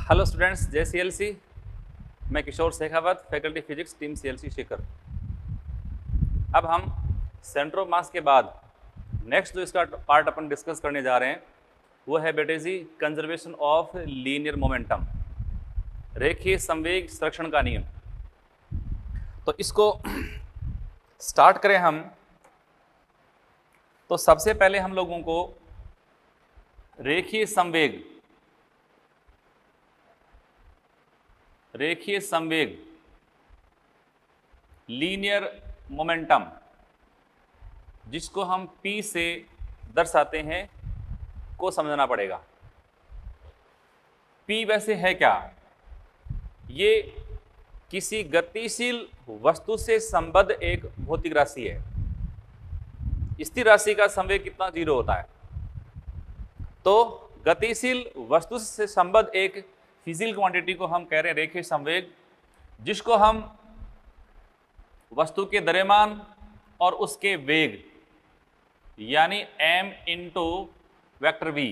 Hello students, जय CLC। मैं Kishore Shekhawat, faculty physics, team CLC Shikhar. अब हम सेंटर ऑफ मास के बाद नेक्स्ट जो इसका पार्ट अपन डिस्कस करने जा रहे हैं वो है बेटे जी कंजर्वेशन ऑफ लीनियर मोमेंटम, रेखीय संवेग संरक्षण का नियम। तो इसको स्टार्ट करें हम तो सबसे पहले हम लोगों को रेखीय संवेग लीनियर मोमेंटम, जिसको हम P से दर्शाते हैं, को समझना पड़ेगा। P वैसे है क्या? ये किसी गतिशील वस्तु से संबद्ध एक भौतिक राशि है। स्थिर राशि का संवेग कितना? 0 होता है। तो गतिशील वस्तु से संबद्ध एक फिजिकल क्वांटिटी को हम कह रहे हैं रेखीय संवेग, जिसको हम वस्तु के द्रव्यमान और उसके वेग यानी m इंटू वेक्टर v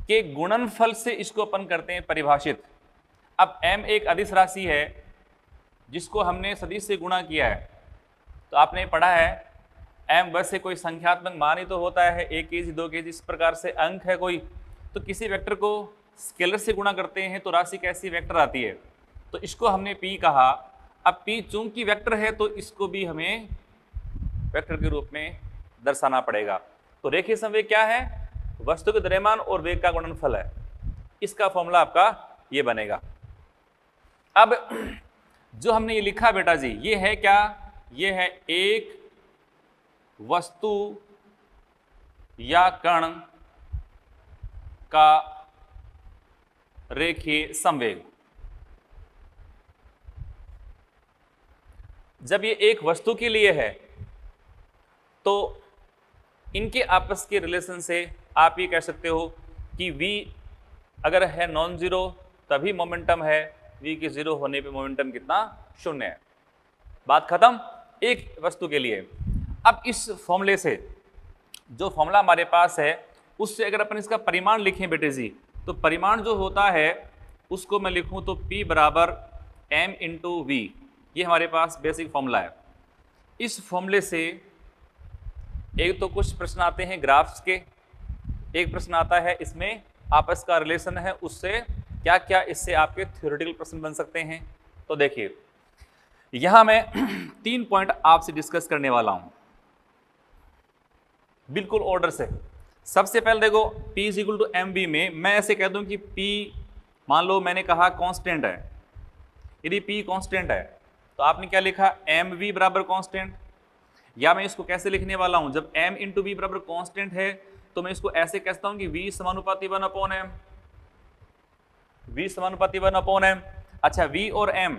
के गुणनफल से इसको अपन करते हैं परिभाषित। अब m एक अदिश राशि है जिसको हमने सदिश से गुणा किया है। तो आपने पढ़ा है m वैसे कोई संख्यात्मक मान ही तो होता है, 1 kg 2 kg इस प्रकार से अंक है कोई। तो किसी वेक्टर को स्केलर से गुणा करते हैं तो राशि कैसी वेक्टर आती है, तो इसको हमने p कहा। अब p चूंकि वेक्टर है तो इसको भी हमें वेक्टर के रूप में दर्शाना पड़ेगा। तो रेखीय संवेग क्या है? वस्तु के द्रव्यमान और वेग का गुणनफल है। इसका फॉर्मूला आपका ये बनेगा। अब जो हमने ये लिखा बेटा जी, ये है क्या? ये है एक वस्तु या कण का रेखीय संवेग। जब ये एक वस्तु के लिए है तो इनके आपस के रिलेशन से आप ये कह सकते हो कि v अगर है नॉन जीरो तभी मोमेंटम है, v के जीरो होने पे मोमेंटम कितना? 0 है। बात खत्म एक वस्तु के लिए। अब इस फॉर्मूले से, जो फॉर्मूला हमारे पास है, उससे अगर अपन इसका परिमाण लिखें बेटे जी, तो परिमाण जो होता है उसको मैं लिखूं तो P बराबर m इंटू v। ये हमारे पास बेसिक फॉर्मूला है। इस फॉर्मूले से एक तो कुछ प्रश्न आते हैं ग्राफ्स के, एक प्रश्न आता है इसमें आपस का रिलेशन है, उससे क्या क्या इससे आपके थ्योरेटिकल प्रश्न बन सकते हैं। तो देखिए यहां मैं 3 पॉइंट आपसे डिस्कस करने वाला हूं बिल्कुल ऑर्डर से। सबसे पहले देखो P is equal to mv में मैं ऐसे कह दूं कि P मान लो मैंने कहा कांस्टेंट है। यदि P कांस्टेंट है तो आपने क्या लिखा? mv बराबर कांस्टेंट। या मैं इसको कैसे लिखने वाला हूं? जब m इंटू वी बराबर कांस्टेंट है तो मैं इसको ऐसे कहता हूं कि v समानुपाती 1/m, v समानुपाती 1/m। अच्छा, v और m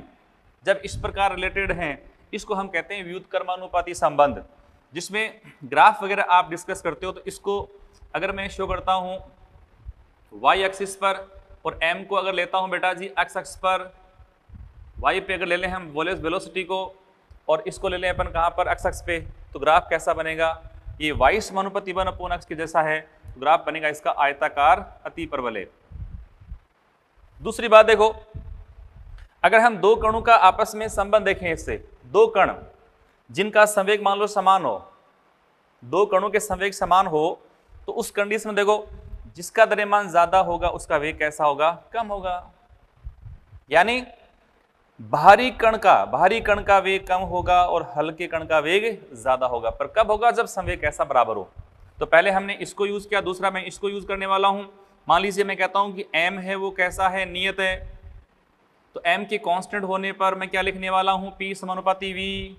जब इस प्रकार रिलेटेड हैं, इसको हम कहते हैं व्युत्क्रमानुपाती संबंध, जिसमें ग्राफ वगैरह आप डिस्कस करते हो। तो इसको अगर मैं शो करता हूं y एक्सिस पर और m को अगर लेता हूं बेटा जी x एक्सिस पर, y पे अगर ले लें हम वेलोसिटी को और इसको ले लें अपन कहां पर? x एक्सिस पे, तो ग्राफ कैसा बनेगा? ये y समानुपाती 1/x के जैसा है। तो ग्राफ बनेगा इसका आयताकार अतिपरवलय। दूसरी बात देखो, अगर हम दो कणों का आपस में संबंध देखें, इससे दो कण जिनका संवेग मान लो समान हो, दो कणों के संवेग समान हो, तो उस कंडीशन में देखो जिसका द्रव्यमान ज्यादा होगा उसका वेग कैसा होगा? कम होगा। यानी भारी कण का वेग कम होगा और हल्के कण का वेग ज्यादा होगा। पर कब होगा? जब संवेग कैसा बराबर हो। तो पहले हमने इसको यूज किया, दूसरा मैं इसको यूज करने वाला हूं। मान लीजिए मैं कहता हूं कि m है वो कैसा है? नियत है। तो m के कांस्टेंट होने पर मैं क्या लिखने वाला हूं? P समानुपाती v।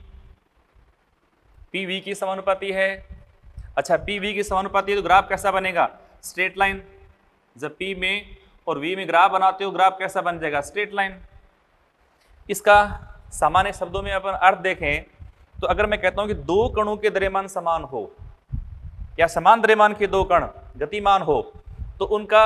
P v की समानुपाती है। अच्छा, P v की समानुपाती है तो ग्राफ कैसा बनेगा? Straight line. जब P में और v में ग्राफ बनाते हो, ग्राफ कैसा बन जाएगा? Straight line. इसका सामान्य शब्दों में अपन अर्थ देखें तो अगर मैं कहता हूं कि दो कणों के द्रव्यमान समान हो या समान द्रव्यमान के दो कण गतिमान हो, तो उनका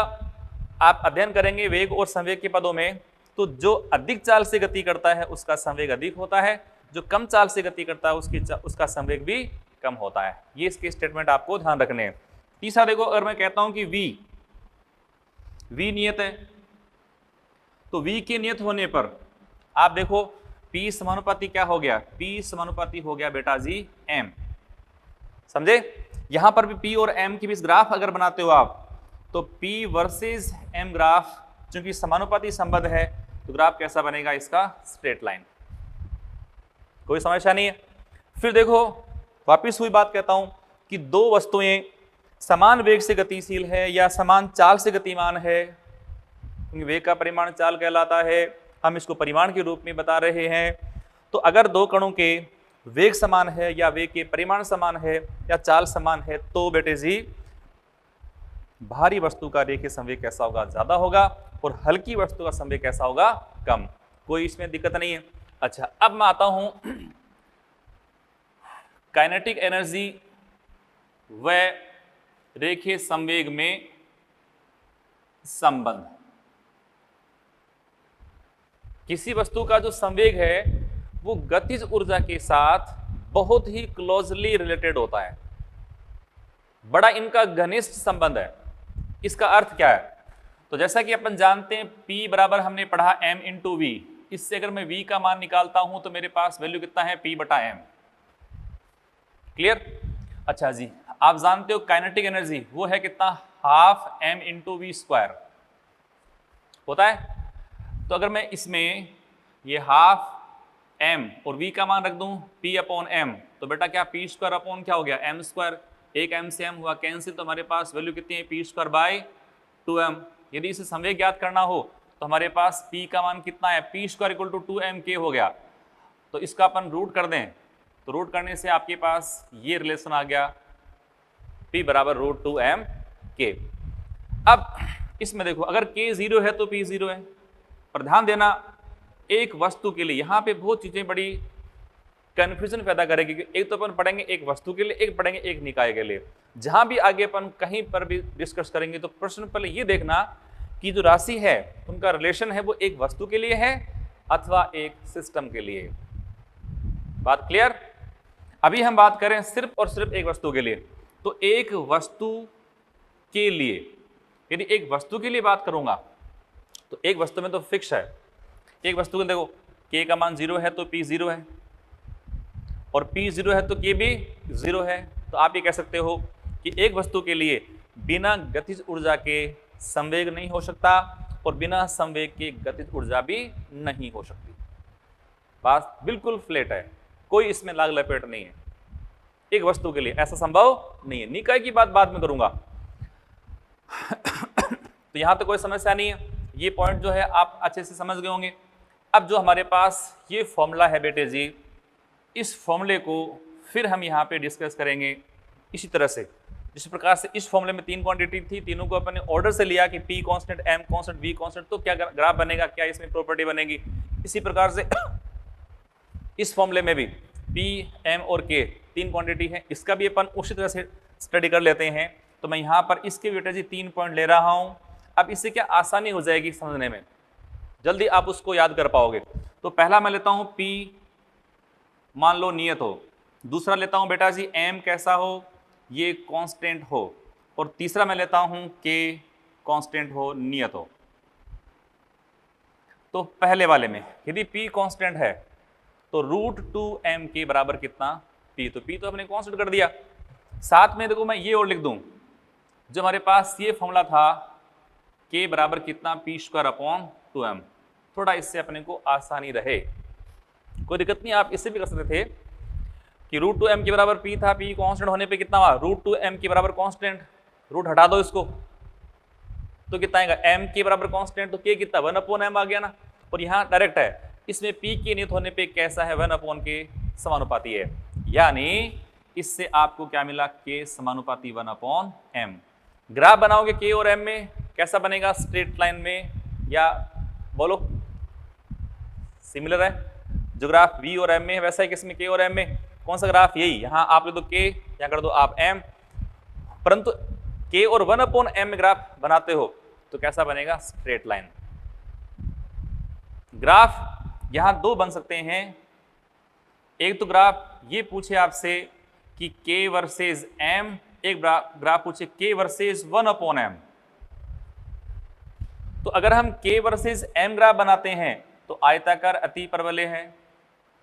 आप अध्ययन करेंगे वेग और संवेग के पदों में, तो जो अधिक चाल से गति करता है उसका संवेग अधिक होता है, जो कम चाल से गति करता है उसका संवेग भी कम होता है। ये इसके स्टेटमेंट आपको ध्यान रखने हैं। तीसरा देखो, अगर मैं कहता हूं कि v नियत है, तो v के नियत होने पर आप देखो p समानुपाती क्या हो गया, p समानुपाती हो गया बेटा जी m, समझे। यहां पर भी p और m के बीच ग्राफ अगर बनाते हो आप तो p वर्सेस m ग्राफ, चूंकि समानुपाती संबंध है तो ग्राफ कैसा बनेगा इसका, स्ट्रेट लाइन। कोई समस्या नहीं है। फिर देखो वापिस हुई बात कहता हूं कि दो वस्तुएं समान वेग से गतिशील है या समान चाल से गतिमान है, क्योंकि वेग का परिमाण चाल कहलाता है, हम इसको परिमाण के रूप में बता रहे हैं। तो अगर दो कणों के वेग समान है या वेग के परिमाण समान है या चाल समान है तो बेटे जी भारी वस्तु का रेखीय संवेग कैसा होगा, ज्यादा होगा, और हल्की वस्तु का संवेग कैसा होगा, कम। कोई इसमें दिक्कत नहीं है। अच्छा, अब मैं आता हूं काइनेटिक एनर्जी व रेखीय संवेग में संबंध। किसी वस्तु का जो संवेग है वो गतिज ऊर्जा के साथ बहुत ही क्लोजली रिलेटेड होता है, बड़ा इनका घनिष्ठ संबंध है। इसका अर्थ क्या है, तो जैसा कि अपन जानते हैं P बराबर हमने पढ़ा m इंटू वी, इससे अगर मैं v का मान निकालता हूं तो मेरे पास वैल्यू कितना है, P बटा m। क्लियर। अच्छा जी, आप जानते हो काइनेटिक एनर्जी वो है कितना, half m into v square होता है। तो अगर मैं इसमें ये हाफ m और v का मान रख दूं p अपॉन m, तो बेटा क्या p स्क्वायर अपॉन क्या हो गया, m स्क्वायर, एक m से m हुआ कैंसिल, तो हमारे पास वैल्यू कितनी है, p स्क्वायर बाय 2m। यदि इसे संवेग ज्ञात करना हो तो हमारे पास p का मान कितना है, p square equal to 2mk हो गया। तो इसका अपन रूट कर दें, तो रूट करने से आपके पास ये रिलेशन आ गया, p बराबर रूट 2mk। अब इसमें देखो अगर k 0 है तो p 0 है, पर ध्यान देना एक वस्तु के लिए यहां पे बहुत चीजें बड़ी कंफ्यूजन पैदा करेगी। एक तो अपन पढ़ेंगे एक वस्तु के लिए, एक पढ़ेंगे एक निकाय के लिए। जहां भी आगे अपन कहीं पर भी डिस्कस करेंगे तो प्रश्न पहले ये देखना कि जो राशि है उनका रिलेशन है वो एक वस्तु के लिए है अथवा एक सिस्टम के लिए। बात क्लियर। अभी हम बात करें सिर्फ और सिर्फ एक वस्तु के लिए। तो एक वस्तु के लिए, यदि एक वस्तु के लिए बात करूंगा तो एक वस्तु में तो फिक्स है, एक वस्तु को देखो k का मान 0 है तो p 0 है, और p 0 है तो k भी 0 है। तो आप ये कह सकते हो कि एक वस्तु के लिए बिना गतिज ऊर्जा के संवेग नहीं हो सकता और बिना संवेग के गतिज ऊर्जा भी नहीं हो सकती। बात बिल्कुल फ्लैट है, कोई इसमें लाग लपेट नहीं है। एक वस्तु के लिए ऐसा संभव नहीं है। निकाय की बात बाद में करूंगा। तो यहां तो कोई समस्या नहीं है, ये पॉइंट जो है आप अच्छे से समझ गए होंगे। अब जो हमारे पास ये फॉर्मूला है बेटे जी, इस फॉर्मूले को फिर हम यहाँ पे डिस्कस करेंगे इसी तरह से, जिस प्रकार से इस फॉर्मूले में तीन क्वांटिटी थी, तीनों को अपने ऑर्डर से लिया कि P constant, M constant, V constant, तो क्या ग्राफ बनेगा, क्या इसमें प्रॉपर्टी बनेगी। इसी प्रकार से इस फॉर्मूले में भी P, M और K तीन क्वांटिटी है, इसका भी अपन उसी तरह से स्टडी कर लेते हैं। तो मैं यहाँ पर इसके बेटे जी 3 पॉइंट ले रहा हूँ। अब इससे क्या आसानी हो जाएगी समझने में, जल्दी आप उसको याद कर पाओगे। तो पहला मैं लेता हूं P मान लो नियत हो, दूसरा लेता हूं बेटा जी M कैसा हो, ये कांस्टेंट हो, और तीसरा मैं लेता हूं K कांस्टेंट हो, नियत हो। तो पहले वाले में यदि P कांस्टेंट है तो रूट 2m के बराबर कितना, P। तो P तो हमने कांस्टेंट कर दिया। साथ में देखो मैं ये और लिख दूं, जो हमारे पास ये फॉर्मूला था K बराबर कितना, P स्क्वायर अपॉन 2m। थोड़ा इससे अपने को आसानी रहे, कोई दिक्कत नहीं, आप इससे भी कर सकते थे कि रूट 2m के बराबर P था, P कांस्टेंट होने पे कितना हुआ, रूट 2m के बराबर कांस्टेंट, रूट हटा दो इसको तो कितना आएगा, m के बराबर कांस्टेंट, तो K कितना 1/m आ गया ना। और यहाँ डायरेक्ट है, इसमें P के नियत होने पे कैसा है, 1/k समानुपाती है, यानी इससे आपको क्या मिला, K समानुपाती 1/m। ग्राफ बनाओगे K और M में कैसा बनेगा, स्ट्रेट लाइन में, या बोलो सिमिलर है। जो ग्राफ V और M में है वैसा ही किसमें, K और M में। कौन सा ग्राफ, यही। यहाँ आप लिख दो K, यहाँ कर दो आप M, परंतु K और 1/m में ग्राफ बनाते हो तो कैसा बनेगा, स्ट्रेट लाइन। ग्राफ यहाँ दो बन सकते हैं। एक तो ग्राफ ये पूछे आपसे कि K वर्सेज M, एक ग्राफ पूछे K वर्सेज 1/m। तो अगर हम k वर्सेस m ग्राफ बनाते हैं तो आयताकार अति परवलय है,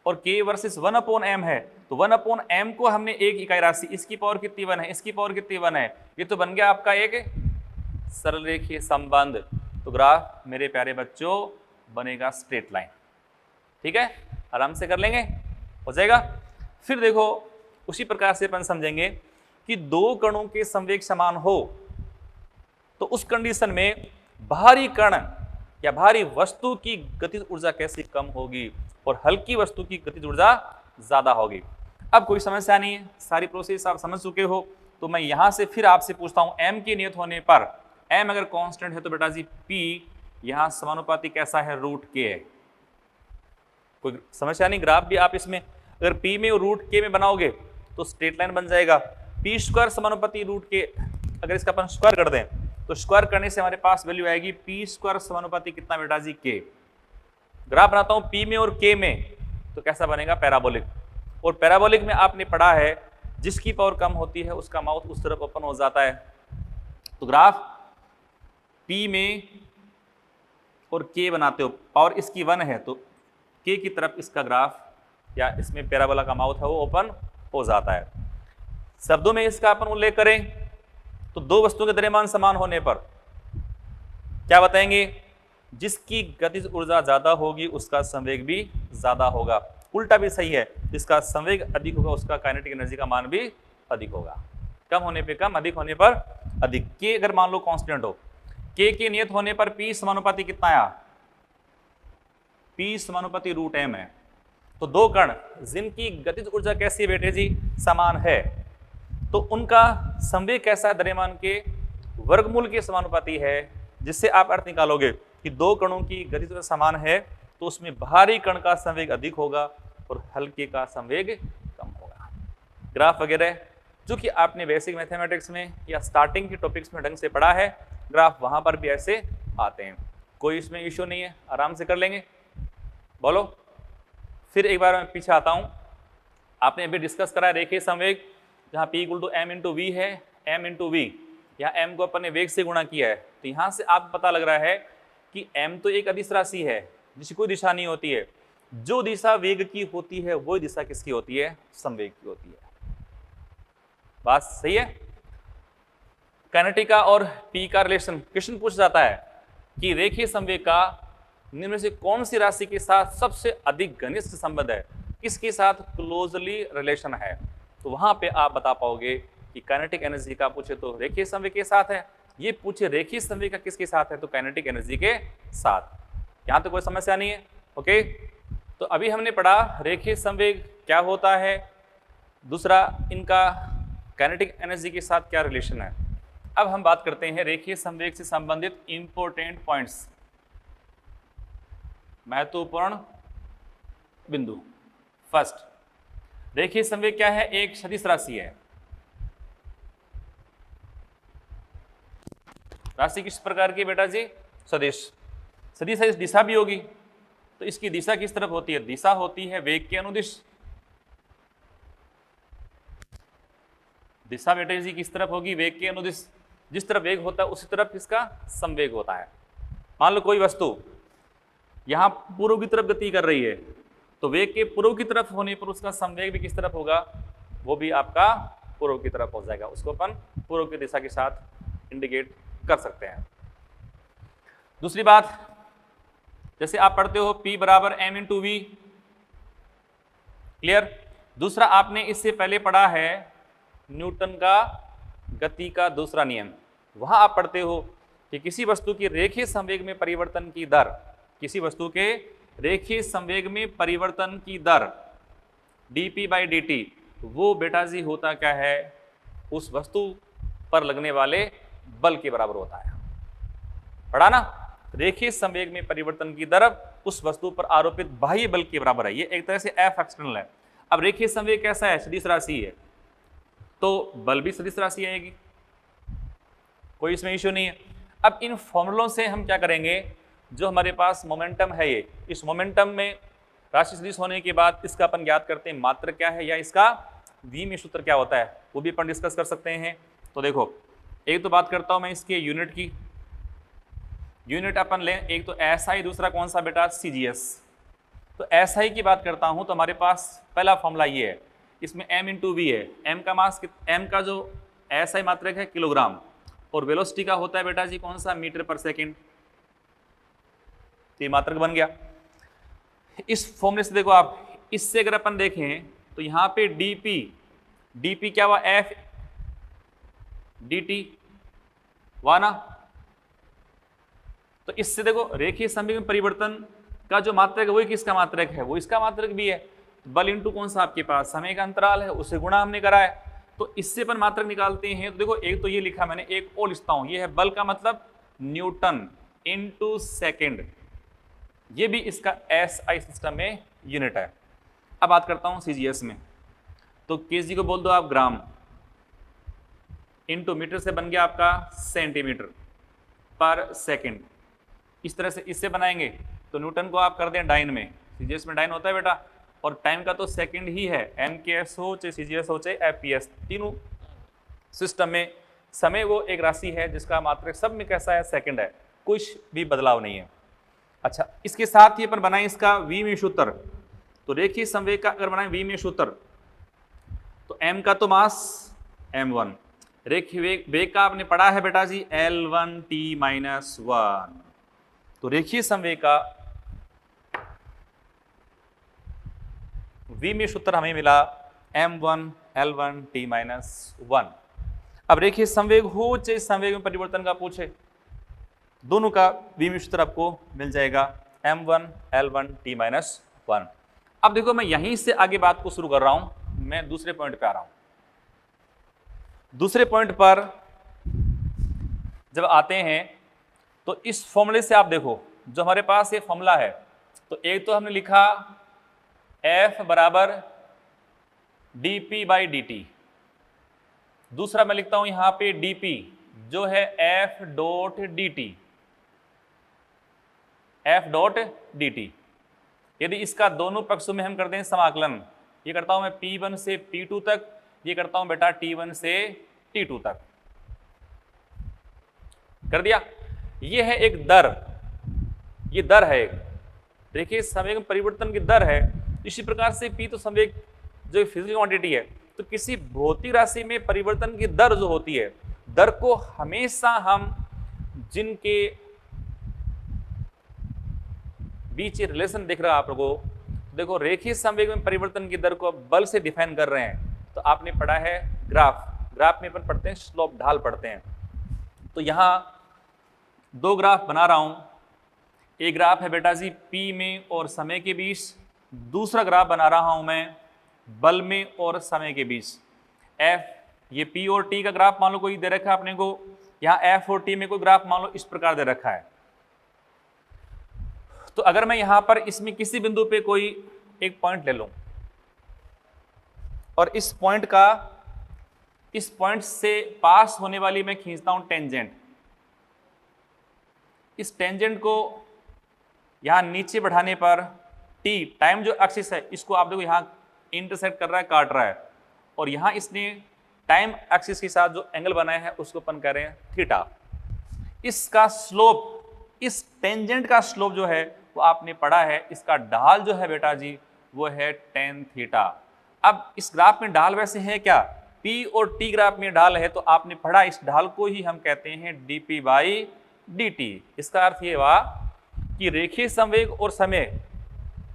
और k वर्सेस 1/m है, तो 1/m को हमने एक इकाई राशि, इसकी पावर कितनी 1 है, इसकी पावर कितनी 1 है, ये तो बन गया आपका एक सरल रेखीय संबंध। तो ग्राफ मेरे प्यारे बच्चों बनेगा स्ट्रेट लाइन। ठीक है, आराम से कर लेंगे, हो जाएगा। फिर देखो उसी प्रकार से अपन समझेंगे कि दो कणों के संवेग समान हो तो उस कंडीशन में भारी कण या भारी वस्तु की गतिज ऊर्जा कैसे कम होगी और हल्की वस्तु की गतिज ऊर्जा ज्यादा होगी। अब कोई समस्या नहीं है, सारी प्रोसेस आप समझ चुके हो। तो मैं यहां से फिर आपसे पूछता हूं, m की नियत होने पर m अगर कांस्टेंट है तो बेटा जी p यहां समानुपाती कैसा है, √k है। कोई समस्या नहीं। ग्राफ भी आप इसमें अगर p में और √k में बनाओगे तो स्ट्रेट लाइन बन जाएगा। p² समानुपाती √k, अगर इसका अपन स्क्वायर कर दें तो स्क्वायर करने से हमारे पास वैल्यू आएगी p² समानुपाती कितना बेटा जी, k। ग्राफ बनाता हूं p में और k में तो कैसा बनेगा, पैराबोलिक। और पैराबोलिक में आपने पढ़ा है जिसकी पावर कम होती है उसका माउथ उस तरफ ओपन हो जाता है। तो ग्राफ p में और k बनाते हो, पावर इसकी 1 है तो k की तरफ इसका ग्राफ या इसमें पैराबोला का माउथ है वो ओपन हो जाता है। शब्दों में इसका अपन उल्लेख करें तो दो वस्तुओं के द्रव्यमान समान होने पर क्या बताएंगे, जिसकी गतिज ऊर्जा ज्यादा होगी उसका संवेग भी ज्यादा होगा। उल्टा भी सही है, जिसका संवेग अधिक होगा उसका काइनेटिक एनर्जी का मान भी अधिक होगा। कम होने पे कम, अधिक होने पर अधिक। k अगर मान लो कांस्टेंट हो, k के नियत होने पर p समानुपाती कितना आया, p समानुपाती √m है। तो दो कण जिनकी गतिज ऊर्जा कैसी है बेटे जी, समान है, तो उनका संवेग कैसा है, द्रव्यमान के वर्गमूल के समानुपाती है। जिससे आप अर्थ निकालोगे कि दो कणों की गतिज ऊर्जा समान है तो उसमें भारी कण का संवेग अधिक होगा और हल्के का संवेग कम होगा। ग्राफ वगैरह जो कि आपने बेसिक मैथमेटिक्स में या स्टार्टिंग के टॉपिक्स में ढंग से पढ़ा है, ग्राफ वहां पर भी ऐसे आते हैं, कोई इसमें इश्यू नहीं है, आराम से कर लेंगे। बोलो फिर एक बार मैं पीछे आता हूं। आपने अभी डिस्कस करा रेखीय संवेग, जहां p = m × v है, m × v, यहाँ m को अपन ने वेग से गुणा किया है। तो यहाँ से आप पता लग रहा है कि m तो एक अदिश राशि है जिसकी कोई दिशा नहीं होती है। जो दिशा वेग की होती है वही दिशा किसकी होती है, संवेग की होती है। बात सही है। काइनेटिका और p का रिलेशन क्वेश्चन पूछ जाता है कि रेखीय संवेग का निम्न में से कौन सी राशि के साथ सबसे अधिक घनिष्ठ संबंध है, किसके साथ क्लोजली रिलेशन है। तो वहां पे आप बता पाओगे कि काइनेटिक एनर्जी का पूछे तो रेखीय संवेग के साथ है, ये पूछे रेखीय संवेग का किसके साथ है तो काइनेटिक एनर्जी के साथ। यहां तो कोई समस्या नहीं है। ओके, तो अभी हमने पढ़ा रेखीय संवेग क्या होता है, दूसरा इनका काइनेटिक एनर्जी के साथ क्या रिलेशन है। अब हम बात करते हैं रेखीय संवेग से संबंधित इंपॉर्टेंट पॉइंट्स, महत्वपूर्ण बिंदु। फर्स्ट, रेखीय संवेग क्या है, एक सदिश राशि है। राशि किस प्रकार की बेटा जी, सदिश। सदिश दिशा भी होगी, तो इसकी दिशा किस तरफ होती है, दिशा होती है वेग के अनुदिश। दिशा बेटे जी किस तरफ होगी, वेग के अनुदिश। जिस तरफ वेग होता है उसी तरफ इसका संवेग होता है। मान लो कोई वस्तु यहां पूर्व की तरफ गति कर रही है तो वेग के पूर्व की तरफ होने पर उसका संवेग भी किस तरफ होगा, वो भी आपका पूर्व की तरफ हो जाएगा। उसको अपन पूर्व की दिशा के साथ इंडिकेट कर सकते हैं। दूसरी बात, जैसे आप पढ़ते हो P = m × v, क्लियर। दूसरा आपने इससे पहले पढ़ा है न्यूटन का गति का दूसरा नियम। वहां आप पढ़ते हो कि किसी वस्तु की रेखीय संवेग में परिवर्तन की दर, किसी वस्तु के रेखीय संवेग में परिवर्तन की दर dp/dt, वो बेटा जी होता क्या है, उस वस्तु पर लगने वाले बल के बराबर होता है। पढ़ा ना, रेखीय संवेग में परिवर्तन की दर उस वस्तु पर आरोपित बाह्य बल के बराबर है। ये एक तरह से F एक्सटर्नल है। अब रेखीय संवेग कैसा है, सदिश राशि है, तो बल भी सदिश राशि आएगी, कोई इसमें इश्यू नहीं है। अब इन फॉर्मूलों से हम क्या करेंगे, जो हमारे पास मोमेंटम है ये, इस मोमेंटम में राशि सदिश होने के बाद इसका अपन ज्ञात करते हैं मात्रक क्या है या इसका v में सूत्र क्या होता है, वो भी अपन डिस्कस कर सकते हैं। तो देखो, एक तो बात करता हूं मैं इसके यूनिट की। यूनिट अपन लें, एक तो SI, दूसरा कौन सा बेटा CGS। तो SI की बात करता हूं तो हमारे पास पहला फॉर्मूला ये है, इसमें m/v है। m का मास, m का जो SI मात्रक है किलोग्राम, और वेलोसिटी का होता है बेटा जी कौन सा, मीटर पर सेकेंड। तो ये मात्रक बन गया। इस फॉर्मूले से देखो आप, इससे अगर अपन देखें तो यहाँ पे dp क्या हुआ, f dt हुआ ना। तो इससे देखो रेखीय संवेग में परिवर्तन का जो मात्रक है वही किसका मात्रक है, वो इसका मात्रक भी है। बल इंटू कौन सा आपके पास समय का अंतराल है, उसे गुणा हमने करा है। तो इससे अपन मात्रक निकालते हैं। तो देखो एक तो ये लिखा मैंने, एक और लिखता हूं, ये है बल का मतलब न्यूटन इंटू सेकेंड, ये भी इसका SI सिस्टम में यूनिट है। अब बात करता हूं CGS में, तो केजी को बोल दो आप ग्राम, इंटू मीटर से बन गया आपका सेंटीमीटर पर सेकेंड। इस तरह से इससे बनाएंगे तो न्यूटन को आप कर दें डाइन में, CGS में डाइन होता है बेटा, और टाइम का तो सेकंड ही है, MKS हो चाहे CGS हो चाहे FPS, तीनों सिस्टम में समय वो एक राशि है जिसका मात्रक सब में कैसा है, सेकंड है, कुछ भी बदलाव नहीं है। अच्छा, इसके साथ ही अपन बनाए इसका v में सूत्र। तो रेखीय संवेग का अगर बनाए v में सूत्र, तो m का तो मास m1, रेखीय वेग का आपने पढ़ा है बेटा जी L1t-1। तो रेखीय संवेग का v में सूत्र हमें मिला m1 L1t-1। अब रेखीय संवेग हो चाहे संवेग में परिवर्तन का पूछे, दोनों का v में सूत्र आपको मिल जाएगा m1 L1t-1। अब देखो मैं यहीं से आगे बात को शुरू कर रहा हूं, मैं दूसरे पॉइंट पे आ रहा हूं। दूसरे पॉइंट पर जब आते हैं तो इस फॉर्मूले से आप देखो, जो हमारे पास ये फॉर्मूला है, तो एक तो हमने लिखा F बराबर dp/dt, दूसरा मैं लिखता हूं यहां पे dp जो है F.dt। यदि इसका दोनों पक्षों में हम कर दें समाकलन, ये करता हूं मैं P1 से P2 तक, ये करता हूं बेटा T1 से T2 तक, कर दिया। ये है एक दर, ये दर है एक, देखिए संवेग में परिवर्तन की दर है। इसी प्रकार से P तो संवेग जो फिजिकल क्वांटिटी है, तो किसी भौतिक राशि में परिवर्तन की दर जो होती है, दर को हमेशा हम जिनके बीच ये रिलेशन दिख रहा है आप लोगों को, देखो रेखीय संवेग में परिवर्तन की दर को बल से डिफाइन कर रहे हैं। तो आपने पढ़ा है ग्राफ में अपन पढ़ते हैं स्लोप, ढाल पढ़ते हैं। तो यहां दो ग्राफ बना रहा हूं, एक ग्राफ है बेटा जी P में और समय के बीच, दूसरा ग्राफ बना रहा हूं मैं बल में और समय के बीच। F, ये P और T का ग्राफ मान लो कोई दे रखा है अपने को, यहाँ F और T में कोई ग्राफ मान लो इस प्रकार दे रखा है। तो अगर मैं यहां पर इसमें किसी बिंदु पे कोई एक पॉइंट ले लूं और इस पॉइंट से पास होने वाली मैं खींचता हूं टेंजेंट, इस टेंजेंट को यहां नीचे बढ़ाने पर T टाइम जो एक्सिस है, इसको आप देखो यहां इंटरसेक्ट कर रहा है, काट रहा है, और यहां इसने टाइम एक्सिस के साथ जो एंगल बनाया है उसको अपन कह रहे हैं थीटा। इसका स्लोप, इस टेंजेंट का स्लोप जो है वो आपने पढ़ा है, इसका ढाल जो है बेटा जी वो है tan थीटा। अब इस ग्राफ में ढाल वैसे है क्या, P और T ग्राफ में ढाल है, तो आपने पढ़ा इस ढाल को ही हम कहते हैं dp/dt। इसका अर्थ ये हुआ कि रेखीय संवेग और समय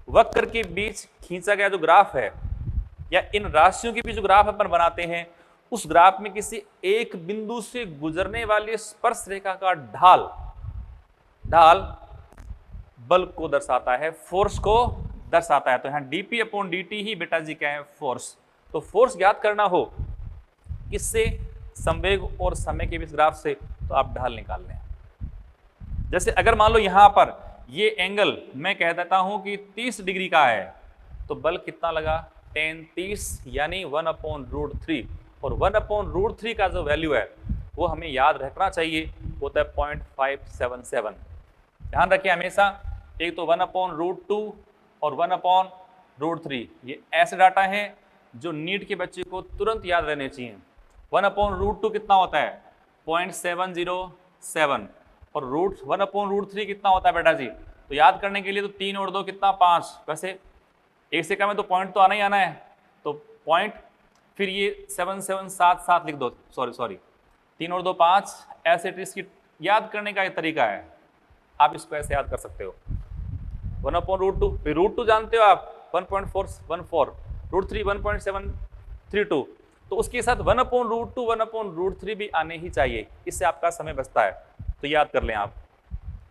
वक्र के बीच खींचा गया जो ग्राफ है, या इन राशियों के बीच जो ग्राफ अपन बनाते हैं, उस ग्राफ में किसी एक बिंदु से गुजरने वाली स्पर्श रेखा का ढाल बल को दर्शाता है, फोर्स को दर्शाता है। तो यहाँ dp/dt ही बेटा जी क्या है, फोर्स। तो फोर्स ज्ञात करना हो किससे, संवेग और समय के बीच ग्राफ से, तो आप ढाल निकाल लें। जैसे अगर मान लो यहां पर ये एंगल मैं कह देता हूं कि 30 डिग्री का है, तो बल कितना लगा, tan 30 यानी 1/√3, और 1/√3 का जो वैल्यू है वो हमें याद रखना चाहिए, होता है 0.577। ध्यान रखिए हमेशा, एक तो 1/√2 और 1/√3, ये ऐसे डाटा है जो नीट के बच्चे को तुरंत याद रहने चाहिए। 1/√2 कितना होता है, 0.707, और √1/√3 कितना होता है बेटा जी? तो याद करने के लिए तो 3 और 2 कितना 5, वैसे एक से कम है तो पॉइंट तो आना ही आना है, तो पॉइंट फिर ये 7 7 7 7 लिख दो, सॉरी 3 और 2 5, ऐसे इसकी याद करने का एक तरीका है, आप इसको ऐसे याद कर सकते हो 1/√2, फिर √2 जानते हो आप 1.414, √3 1.732, तो उसके साथ 1/√2 1/√3 भी आने ही चाहिए, इससे आपका समय बचता है, तो याद कर लें आप।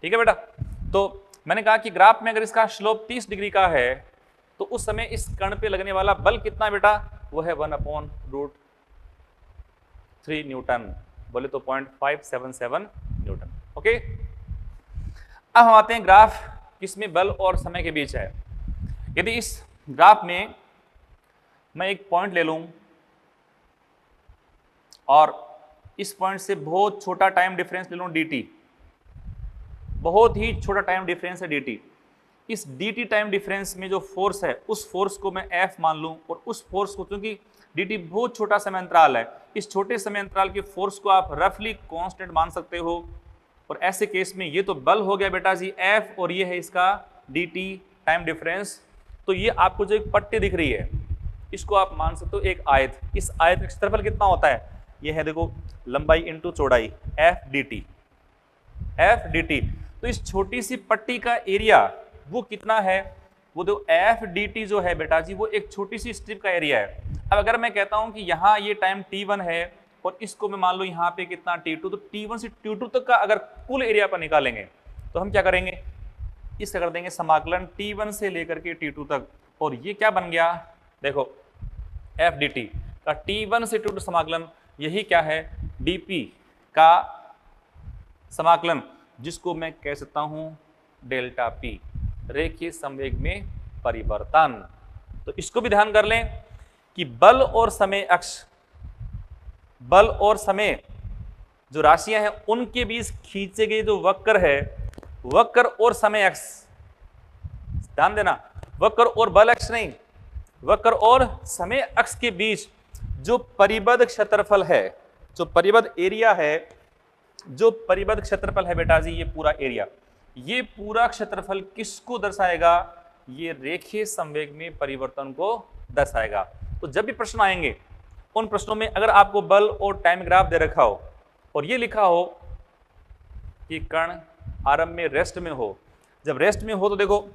ठीक है बेटा, तो मैंने कहा कि ग्राफ में अगर इसका स्लोप 30 डिग्री का है तो उस समय इस कण पे लगने वाला बल कितना बेटा? वो है 1/√3 न्यूटन, बोले तो 0.577 न्यूटन। ओके, अब हम आते हैं ग्राफ किसमें बल और समय के बीच है। यदि इस ग्राफ में मैं एक पॉइंट ले लूं और इस पॉइंट से बहुत छोटा टाइम डिफरेंस ले लूं dt, बहुत ही छोटा टाइम डिफरेंस है dt, इस dt टाइम डिफरेंस में जो फोर्स है उस फोर्स को मैं F मान लूं, और उस फोर्स को, क्योंकि dt बहुत छोटा समय अंतराल है, इस छोटे समय अंतराल के फोर्स को आप रफली कांस्टेंट मान सकते हो, और ऐसे केस में ये तो बल हो गया बेटा जी F, और ये है इसका dt टाइम डिफरेंस। तो ये आपको जो एक पट्टी दिख रही है इसको आप मान सकते हो एक आयत, इस आयत का क्षेत्रफल कितना होता है? ये है देखो लंबाई इंटू चौड़ाई, F dt। तो इस छोटी सी पट्टी का एरिया वो कितना है? वो जो F dt जो है बेटा जी वो एक छोटी सी स्ट्रिप का एरिया है। अब अगर मैं कहता हूं कि यहाँ ये टाइम t1 है और इसको मैं मान लो यहाँ पे कितना t2, तो t1 से t2 तक का अगर कुल एरिया पर निकालेंगे तो हम क्या करेंगे, इसका कर देंगे समाकलन t1 से लेकर के t2 तक, और ये क्या बन गया देखो F dt का t1 से t2 समाकलन, यही क्या है dp का समाकलन, जिसको मैं कह सकता हूं डेल्टा p, रेखीय संवेग में परिवर्तन। तो इसको भी ध्यान कर लें कि बल और समय अक्ष, बल और समय जो राशियां हैं उनके बीच खींचे गए जो वक्र है, वक्र और समय अक्ष, ध्यान देना, वक्र और बल अक्ष नहीं, वक्र और समय अक्ष के बीच जो परिबद्ध क्षेत्रफल है, जो परिबद्ध एरिया है, जो परिबद्ध क्षेत्रफल है बेटा जी ये पूरा एरिया, ये पूरा क्षेत्रफल किसको दर्शाएगा? ये रेखीय संवेग में परिवर्तन को दर्शाएगा। तो जब भी प्रश्न आएंगे उन प्रश्नों में अगर आपको बल और टाइम ग्राफ दे रखा हो और ये लिखा हो कि कण आरंभ में रेस्ट में हो, जब रेस्ट में हो तो देखो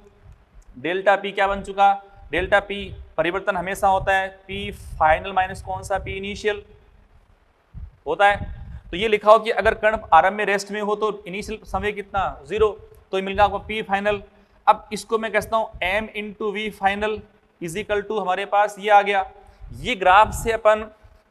डेल्टा पी क्या बन चुका, डेल्टा पी परिवर्तन हमेशा होता है पी फाइनल माइनस कौन सा, पी इनिशियल होता है। तो ये लिखा हो कि अगर कण आरंभ में रेस्ट में हो तो इनिशियल समय कितना 0, तो ये मिलेगा आपको पी फाइनल। अब इसको मैं कहता हूं m into v final is equal to, हमारे पास ये आ गया, ये ग्राफ से अपन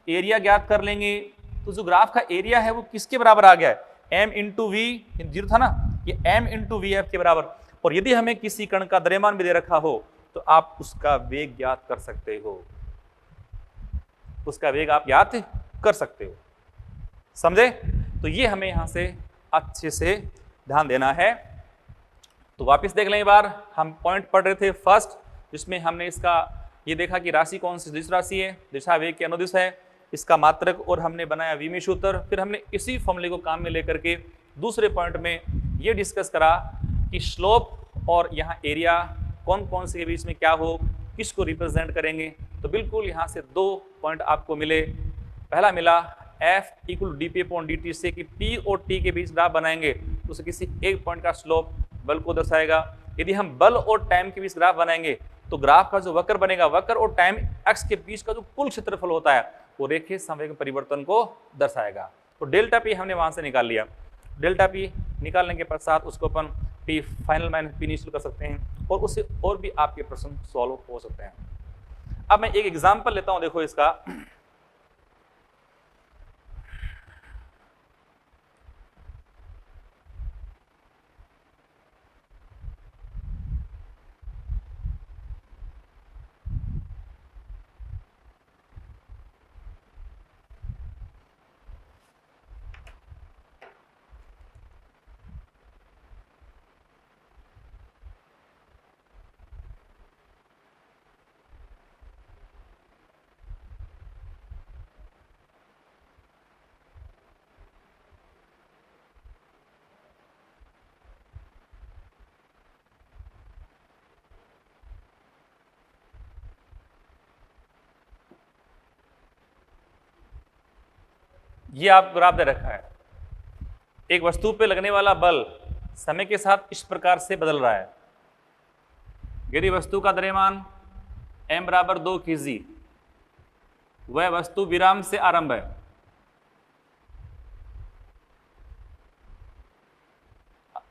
एरिया ज्ञात कर लेंगे, तो जो ग्राफ का एरिया है वो किसके बराबर आ गया है, m इंटू वी, 0 था ना, ये m इंटू वी एफ के बराबर। और यदि हमें किसी कण का द्रव्यमान भी दे रखा हो तो आप उसका वेग ज्ञात कर सकते हो, उसका वेग आप ज्ञात कर सकते हो, समझे? तो ये हमें यहां से अच्छे से ध्यान देना है। तो वापस देख लें एक बार, हम पॉइंट पढ़ रहे थे फर्स्ट, जिसमें हमने इसका ये देखा कि राशि कौन सी दिशा राशि है, दिशा वेग की अनुदिश है, इसका मात्रक, और हमने बनाया विमीय सूत्र। फिर हमने इसी फॉर्मूले को काम में लेकर के दूसरे पॉइंट में ये डिस्कस करा कि स्लोप और यहाँ एरिया कौन कौन से के बीच में क्या हो, किसको रिप्रेजेंट करेंगे। तो बिल्कुल यहाँ से 2 पॉइंट आपको मिले। पहला मिला F इक्वल dp/dt से कि P और T के बीच ग्राफ बनाएंगे तो उसे किसी एक पॉइंट का स्लोप बल को दर्शाएगा। यदि हम बल और टाइम के बीच ग्राफ बनाएंगे तो ग्राफ का जो वक्र बनेगा, वक्र और टाइम एक्स के बीच का जो कुल क्षेत्रफल होता है वो रेखीय संवेग परिवर्तन को दर्शाएगा। तो डेल्टा पी हमने वहां से निकाल लिया, डेल्टा पी निकालने के पश्चात उसको अपन P final minus P initial कर सकते हैं, और उससे और भी आपके प्रश्न सॉल्व हो सकते हैं। अब मैं एक एग्जाम्पल लेता हूं, देखो इसका, ये आप ग्राफ दे रखा है, एक वस्तु पे लगने वाला बल समय के साथ इस प्रकार से बदल रहा है। यदि वस्तु का द्रव्यमान m बराबर 2 kg, वह वस्तु विराम से आरंभ है,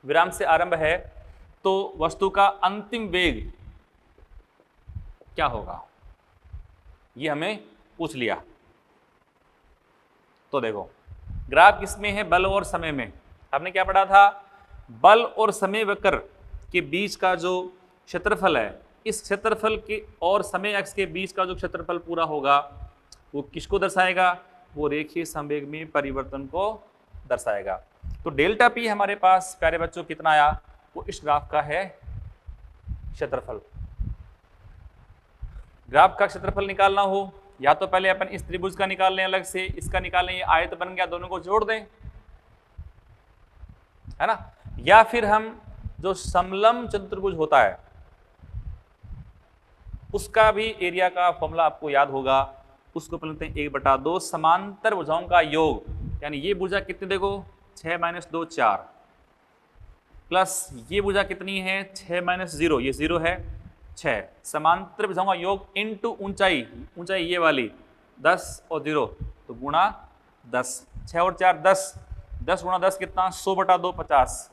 विराम से आरंभ है, तो वस्तु का अंतिम वेग क्या होगा, ये हमें पूछ लिया। तो देखो ग्राफ किसमें है, बल और समय में। आपने क्या पढ़ा था, बल और समय वक्र के बीच का जो क्षेत्रफल है, इस क्षेत्रफल के और समय अक्ष के बीच का जो क्षेत्रफल पूरा होगा वो किसको दर्शाएगा, वो रेखीय संवेग में परिवर्तन को दर्शाएगा। तो डेल्टा पी हमारे पास प्यारे बच्चों कितना आया, वो इस ग्राफ का है क्षेत्रफल। ग्राफ का क्षेत्रफल निकालना हो, या तो पहले अपन इस त्रिभुज का निकाल लें अलग से, इसका निकाल लें, ये आयत बन गया, दोनों को जोड़ दें, है ना, या फिर हम जो समलंब चतुर्भुज होता है उसका भी एरिया का फॉर्मूला आपको याद होगा, उसको लिखते हैं 1/2 समांतर भुजाओं का योग, यानी ये भुजा कितनी देखो 6 - 2 4, प्लस ये भुजा कितनी है 6 - 0, ये 0 है 6, समांतर भुजाओं का योग इनटू ऊंचाई, ऊंचाई ये वाली 10 और 0 तो गुणा 10, 6 और 4 10, 10 गुणा 10 कितना 100/2 50।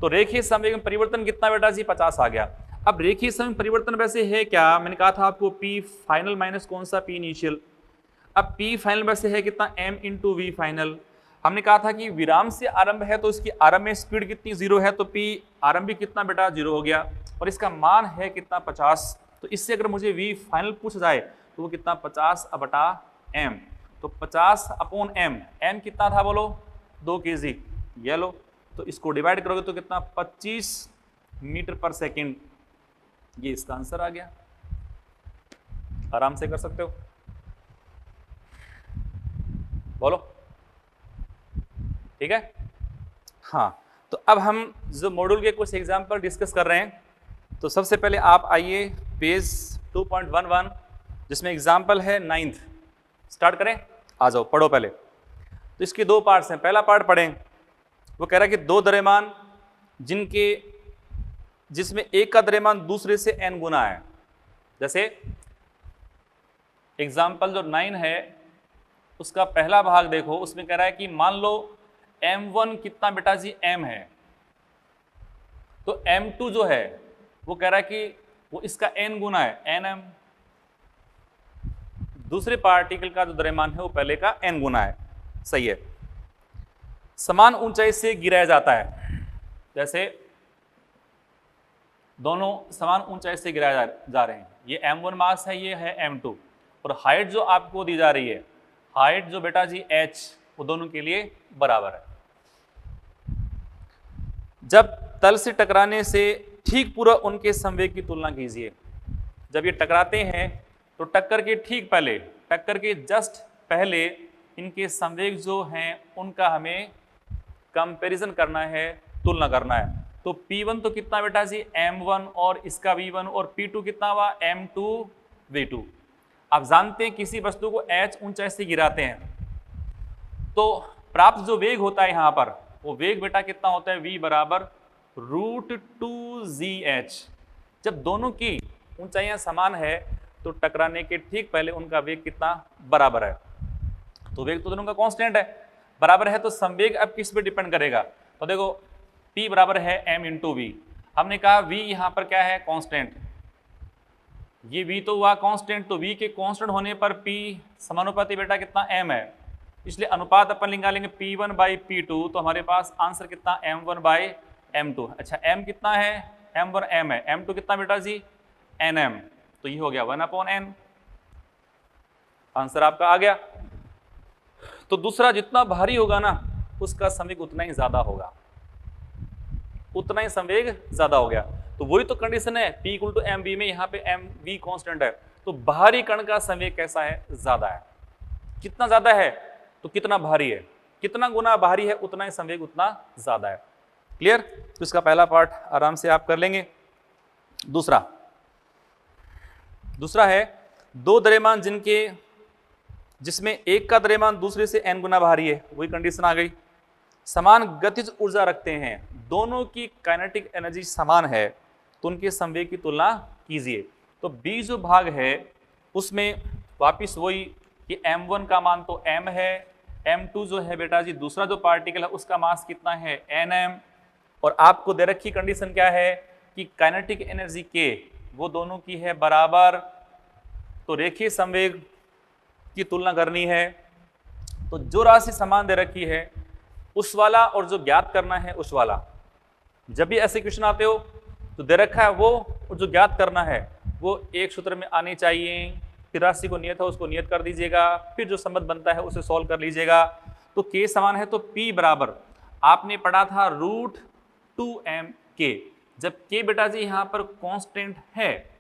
तो रेखीय संवेग में परिवर्तन कितना बेटा जी 50 आ गया। अब रेखीय संवेग परिवर्तन वैसे है क्या, मैंने कहा था आपको P फाइनल माइनस कौन सा P इनिशियल। अब P फाइनल वैसे है कितना m इंटू वी फाइनल। हमने कहा था कि विराम से आरंभ है तो इसकी आरंभ में स्पीड कितनी 0 है, तो P आरंभिक कितना बेटा 0 हो गया, और इसका मान है कितना 50। तो इससे अगर मुझे V फाइनल पूछ जाए तो वो कितना 50/m, तो 50/m, m कितना था बोलो 2 kg, ये लो, तो इसको डिवाइड करोगे तो कितना 25 मीटर पर सेकंड, ये इसका आंसर आ गया। आराम से कर सकते हो, बोलो ठीक है। हाँ, तो अब हम जो मॉड्यूल के कुछ एग्जाम्पल डिस्कस कर रहे हैं, तो सबसे पहले आप आइए पेज 2.11 जिसमें एग्जाम्पल है 9th, स्टार्ट करें, आ जाओ पढ़ो पहले। तो इसके 2 पार्ट्स हैं, पहला पार्ट पढ़ें, वो कह रहा है कि 2 द्रव्यमान जिसमें एक का द्रव्यमान दूसरे से n गुना है। जैसे एग्जाम्पल जो 9 है उसका पहला भाग देखो, उसमें कह रहा है कि मान लो m1 कितना बेटा जी m है, तो m2 जो है वो कह रहा है कि वो इसका n गुना है nm, दूसरे पार्टिकल का जो द्रव्यमान है वो पहले का n गुना है, सही है। समान ऊंचाई से गिराया जाता है, जैसे दोनों समान ऊंचाई से गिराए जा रहे हैं, ये m1 मास है, ये है m2, और हाइट जो आपको दी जा रही है, हाइट जो बेटा जी h, वो दोनों के लिए बराबर है। जब तल से टकराने से ठीक पूरा उनके संवेग की तुलना कीजिए। जब ये टकराते हैं तो टक्कर के ठीक पहले, टक्कर के जस्ट पहले इनके संवेग जो हैं उनका हमें कंपैरिजन करना है, तुलना करना है। तो P1 तो कितना बेटा जी m1 और इसका V1, और P2 कितना हुआ m2 V2। आप जानते हैं किसी वस्तु को h ऊंचाई से गिराते हैं तो प्राप्त जो वेग होता है यहाँ पर, वो वेग बेटा कितना होता है v बराबर √2gh। जब दोनों की ऊंचाइयां समान है तो टकराने के ठीक पहले उनका वेग कितना बराबर है, तो वेग तो दोनों का कांस्टेंट है, बराबर है, तो संवेग अब किस पे डिपेंड करेगा। तो देखो P बराबर है m इंटू वी, हमने कहा v यहाँ पर क्या है कांस्टेंट, ये v तो हुआ कांस्टेंट, तो v के कांस्टेंट होने पर P समानुपाती बेटा कितना m है, इसलिए अनुपात अपन निकालेंगे P1/P2, तो हमारे पास आंसर कितना m1/m2। अच्छा m कितना है m1 m है, m2 कितना बेटा जी nm, तो ये हो गया 1/n, आंसर आपका आ गया। तो दूसरा जितना भारी होगा ना उसका संवेग उतना ही ज्यादा होगा, उतना ही संवेग ज्यादा हो गया। तो वही तो कंडीशन है P = mv में, यहाँ पे mv कांस्टेंट है, तो बाहरी कण का संवेग कैसा है ज्यादा है। कितना ज्यादा है तो कितना भारी है, कितना गुना भारी है उतना ही संवेग उतना ज्यादा है। क्लियर, तो इसका पहला पार्ट आराम से आप कर लेंगे। दूसरा है 2 द्रव्यमान जिनके जिसमें एक का द्रव्यमान दूसरे से n गुना भारी है, वही कंडीशन आ गई। समान गतिज ऊर्जा रखते हैं, दोनों की काइनेटिक एनर्जी समान है, तो उनके संवेग की तुलना कीजिए। तो बी जो भाग है उसमें वापिस वही कि m1 का मान तो m है, m2 जो है बेटा जी दूसरा जो पार्टिकल है उसका मास कितना है nm, और आपको दे रखी कंडीशन क्या है कि काइनेटिक एनर्जी के वो दोनों की है बराबर, तो रेखीय संवेग की तुलना करनी है। तो जो राशि समान दे रखी है उस वाला और जो ज्ञात करना है उस वाला, जब भी ऐसे क्वेश्चन आते हो तो दे रखा है वो और जो ज्ञात करना है वो एक सूत्र में आनी चाहिए, फिर राशि को नियत है उसको नियत कर दीजिएगा, फिर जो संबंध बनता है उसे सॉल्व कर लीजिएगा। तो के समान है तो P बराबर आपने पढ़ा था √2m k, जब k बेटा जी यहाँ पर कांस्टेंट है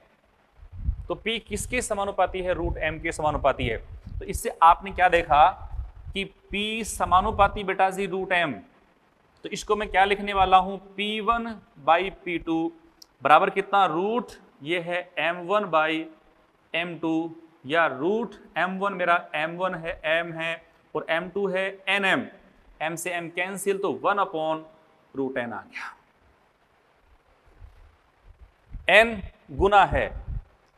तो P किसके समानुपाती है, √m के समानुपाती है। तो इससे आपने क्या देखा कि P समानुपाती बेटा जी √m, तो इसको मैं क्या लिखने वाला हूं P1/P2 बराबर कितना रूट ये है m1/m2, या √m1 मेरा m1 है m है और m2 है nm, m से m कैंसिल तो 1/√n आ गया। n गुना है,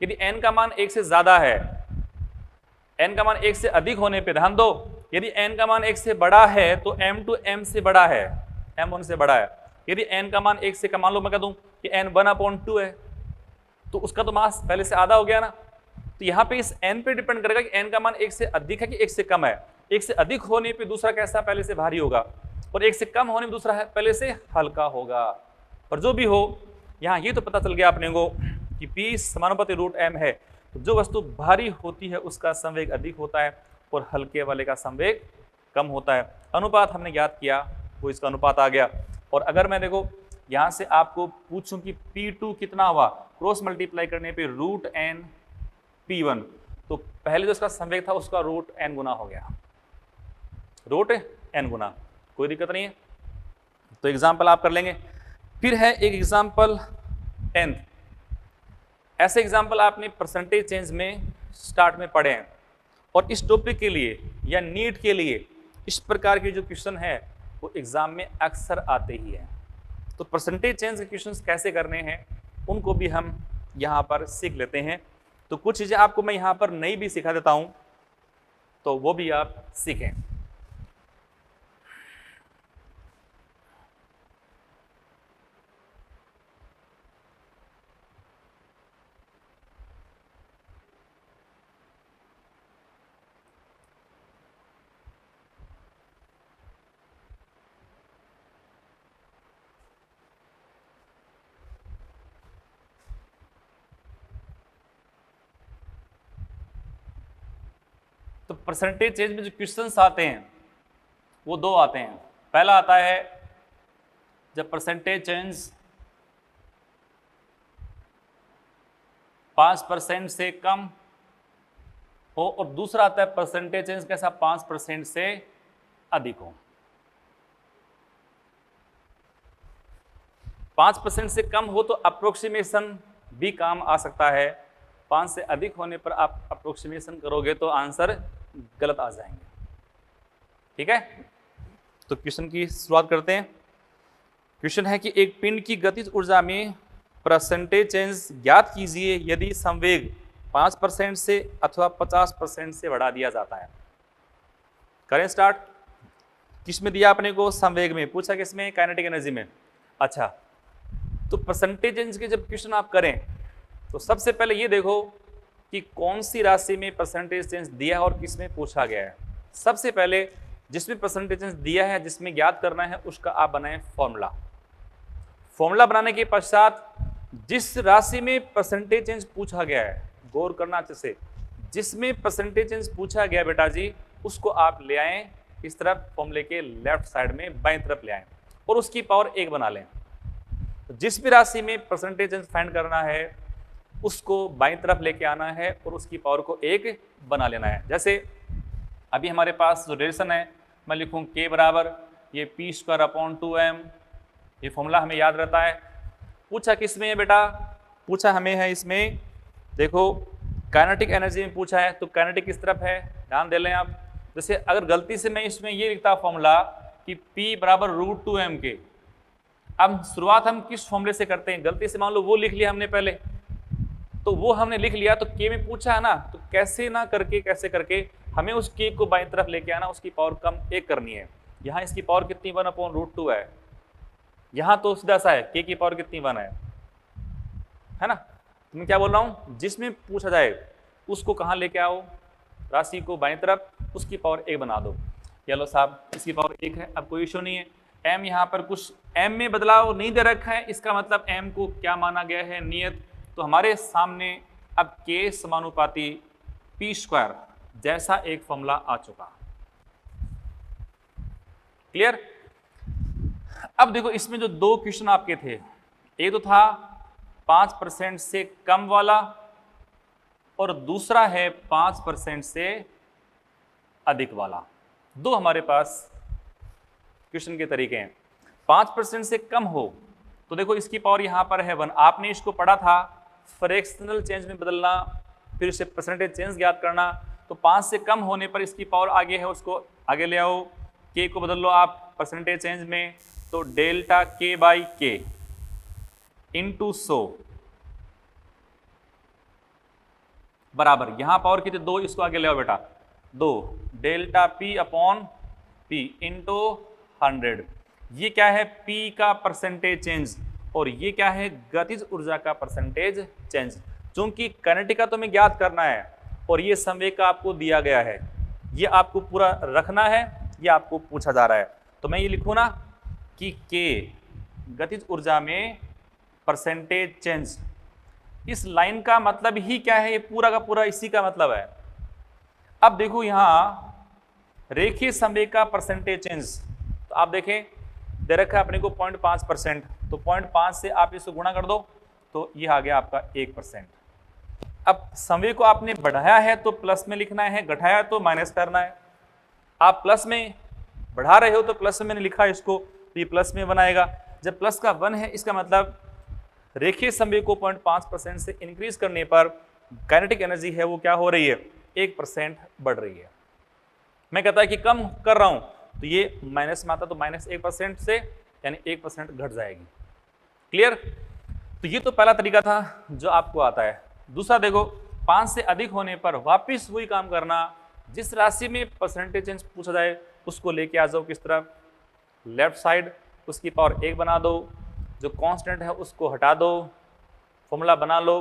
यदि n का मान 1 से ज्यादा है, n का मान 1 से अधिक होने पे ध्यान दो, यदि n का मान 1 से बड़ा है तो m2 m से बड़ा है, m1 से बड़ा है। यदि n का मान 1 से कम, मान लो मैं कह दूं कि n 1/2 है तो उसका तो मास पहले से आधा हो गया ना। तो यहाँ पे इस n पे डिपेंड करेगा कि n का मान 1 से अधिक है कि 1 से कम है। 1 से अधिक होने पे दूसरा कैसा, पहले से भारी होगा, और 1 से कम होने पे दूसरा है पहले से हल्का होगा। और जो भी हो यहाँ ये तो पता चल गया अपने को कि P समानुपाती √m है, तो जो वस्तु भारी होती है उसका संवेग अधिक होता है और हल्के वाले का संवेग कम होता है। अनुपात हमने ज्ञात किया, वो इसका अनुपात आ गया। और अगर मैं देखो यहाँ से आपको पूछूं कि P2 कितना हुआ, क्रॉस मल्टीप्लाई करने पे √n P1, तो पहले जो इसका संवेग था उसका √n गुना हो गया, √n गुना, कोई दिक्कत नहीं है। तो एग्जाम्पल आप कर लेंगे। फिर है एक एग्जाम्पल 10th, ऐसे एग्जाम्पल आपने परसेंटेज चेंज में स्टार्ट में पढ़े हैं, और इस टॉपिक के लिए या नीट के लिए इस प्रकार के जो क्वेश्चन है वो एग्जाम में अक्सर आते ही हैं। तो परसेंटेज चेंज के क्वेश्चंस कैसे करने हैं उनको भी हम यहाँ पर सीख लेते हैं। तो कुछ चीज़ें आपको मैं यहाँ पर नई भी सिखा देता हूँ, तो वो भी आप सीखें। तो परसेंटेज चेंज में जो क्वेश्चंस आते हैं वो दो आते हैं। पहला आता है जब परसेंटेज चेंज 5% से कम हो, और दूसरा आता है परसेंटेज चेंज कैसा 5% से अधिक हो। 5% से कम हो तो अप्रोक्सीमेशन भी काम आ सकता है, 5 से अधिक होने पर आप अप्रोक्सीमेशन करोगे तो आंसर गलत आ जाएंगे। ठीक है, तो क्वेश्चन की शुरुआत करते हैं। क्वेश्चन है कि एक पिंड की गतिज ऊर्जा में परसेंटेज चेंज ज्ञात कीजिए यदि संवेग 5% से अथवा 50% से बढ़ा दिया जाता है। करें स्टार्ट। किस में दिया अपने को, संवेग में। पूछा किसमें, काइनेटिक एनर्जी में। अच्छा, तो परसेंटेज चेंज के जब क्वेश्चन आप करें तो सबसे पहले ये देखो कि कौन सी राशि में परसेंटेज चेंज दिया है और किस में पूछा गया है। सबसे पहले जिसमें परसेंटेज चेंज दिया है, जिसमें ज्ञात करना है, उसका आप बनाएं फॉर्मूला। फॉर्मूला बनाने के पश्चात जिस राशि में परसेंटेज चेंज पूछा गया है, गौर करना अच्छे से, जिसमें परसेंटेज चेंज पूछा गया बेटा जी, उसको आप ले आएं इस तरफ फॉर्मूले के लेफ्ट साइड में बाईं तरफ ले आएं और उसकी पावर 1 बना लें। तो जिस भी राशि में परसेंटेज चेंज फाइंड करना है उसको बाईं तरफ लेके आना है और उसकी पावर को 1 बना लेना है। जैसे अभी हमारे पास जो रिलेशन है, मैं लिखूं k बराबर ये P²/2m, ये फॉर्मूला हमें याद रहता है। पूछा किस में है बेटा, पूछा हमें है इसमें, देखो काइनेटिक एनर्जी में पूछा है, तो काइनेटिक किस तरफ है, ध्यान दे लें आप। जैसे अगर गलती से मैं इसमें ये लिखता फॉर्मूला कि P बराबर √2m के, अब शुरुआत हम किस फॉर्मूले से करते हैं, गलती से मान लो वो लिख लिया हमने पहले, तो वो हमने लिख लिया तो के में पूछा है ना, तो कैसे ना करके कैसे करके हमें उस के को बाईं तरफ लेके आना, उसकी पावर कम एक करनी है। यहाँ इसकी पावर कितनी 1/√2 है, यहाँ तो सीधा सा है के की पावर कितनी 1 है ना। तो मैं क्या बोल रहा हूँ, जिसमें पूछा जाए उसको कहाँ लेके आओ, राशि को बाईं तरफ, उसकी पावर 1 बना दो। चलो साहब इसकी पावर 1 है, अब कोई इशू नहीं है। m यहाँ पर कुछ m में बदलाव नहीं दे रखा है, इसका मतलब m को क्या माना गया है, नियत। तो हमारे सामने अब k समानुपाती p² जैसा एक फॉर्मूला आ चुका। क्लियर। अब देखो इसमें जो दो क्वेश्चन आपके थे, एक तो था 5% से कम वाला और दूसरा है 5% से अधिक वाला। दो हमारे पास क्वेश्चन के तरीके हैं। 5% से कम हो तो देखो इसकी पावर यहां पर है 1, आपने इसको पढ़ा था फ्रैक्शनल चेंज में बदलना, फिर इसे परसेंटेज चेंज ज्ञात करना। तो 5 से कम होने पर इसकी पावर आगे है, उसको आगे ले आओ, के को बदल लो आप परसेंटेज चेंज में, तो डेल्टा के बाई के इंटू 100 बराबर, यहां पावर कितने 2, इसको आगे ले आओ बेटा 2, delta P upon P into 100। ये क्या है, पी का परसेंटेज चेंज और ये क्या है, गतिज ऊर्जा का परसेंटेज चेंज। चूंकि काइनेटिक का तो हमें ज्ञात करना है और ये संवेग का आपको दिया गया है, ये आपको पूरा रखना है, ये आपको पूछा जा रहा है। तो मैं ये लिखूँ ना कि के गतिज ऊर्जा में परसेंटेज चेंज, इस लाइन का मतलब ही क्या है, ये पूरा का पूरा इसी का मतलब है। अब देखो यहां रेखीय संवेग का परसेंटेज चेंज, तो आप देखें दे रखा है अपने को 0.5%, तो 0.5 से आप इसको गुणा कर दो तो ये आ गया आपका 1%। अब संवेग को आपने बढ़ाया है तो प्लस में लिखना है, घटाया तो माइनस करना है। आप प्लस में बढ़ा रहे हो तो प्लस में मैंने लिखा है इसको, तो ये प्लस में बनाएगा। जब प्लस का 1 है इसका मतलब रेखीय संवेग को 0.5% से इंक्रीज करने पर काइनेटिक एनर्जी है वो क्या हो रही है, 1% बढ़ रही है। मैं कहता है कि कम कर रहा हूं तो ये माइनस में आता, तो -1% से यानी 1% घट जाएगी। क्लियर। तो ये तो पहला तरीका था जो आपको आता है। दूसरा देखो 5 से अधिक होने पर वापिस वही काम करना, जिस राशि में परसेंटेज चेंज पूछा जाए उसको लेके आ जाओ किस तरफ, लेफ्ट साइड, उसकी पावर 1 बना दो, जो कांस्टेंट है उसको हटा दो, फॉर्मूला बना लो।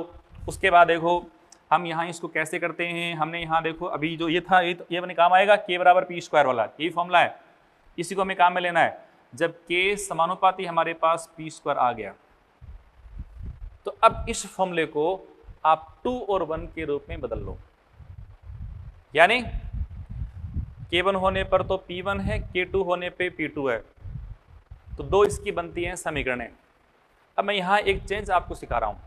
उसके बाद देखो हम यहाँ इसको कैसे करते हैं, हमने यहाँ देखो अभी जो ये था ये अपने काम आएगा, के बराबर p² वाला यही फॉर्मूला है, इसी को हमें काम में लेना है। जब के समानुपाती हमारे पास p² आ गया तो अब इस फॉर्मूले को आप 2 और 1 के रूप में बदल लो, यानी k1 होने पर तो p1 है, k2 होने पे p2 है, तो दो इसकी बनती हैं समीकरणें। अब मैं यहाँ एक चेंज आपको सिखा रहा हूँ।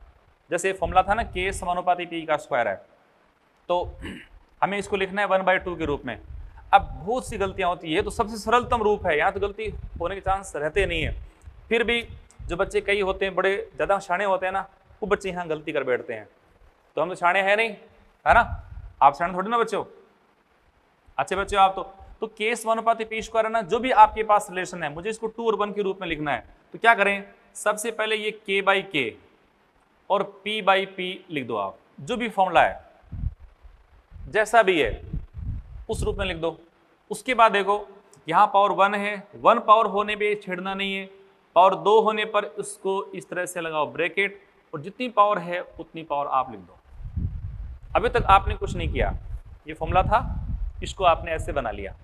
जैसे फॉर्मूला था ना k समानुपाती p का स्क्वायर है, तो हमें इसको लिखना है 1/2 के रूप में। अब बहुत सी गलतियां होती है, तो सबसे सरलतम रूप है, यहाँ तो गलती होने के चांस रहते नहीं है। फिर भी जो बच्चे कई होते हैं बड़े ज़्यादा शाणे होते हैं ना, वो बच्चे यहाँ गलती कर बैठते हैं। तो हम तो शाणे हैं नहीं, है ना, आप शाणे थोड़ी ना बच्चों, अच्छे बच्चे हो आप तो k समानुपाती p² है ना, जो भी आपके पास रिलेशन है मुझे इसको 2 और 1 के रूप में लिखना है। तो क्या करें, सबसे पहले ये k/k और p/p लिख दो, आप जो भी फॉर्मूला है जैसा भी है उस रूप में लिख दो। उसके बाद देखो यहाँ पावर 1 है, 1 पावर होने पे छेड़ना नहीं है, पावर 2 होने पर उसको इस तरह से लगाओ ब्रैकेट, और जितनी पावर है उतनी पावर आप लिख दो। अभी तक आपने कुछ नहीं किया, ये फॉर्मूला था, इसको आपने ऐसे बना लिया।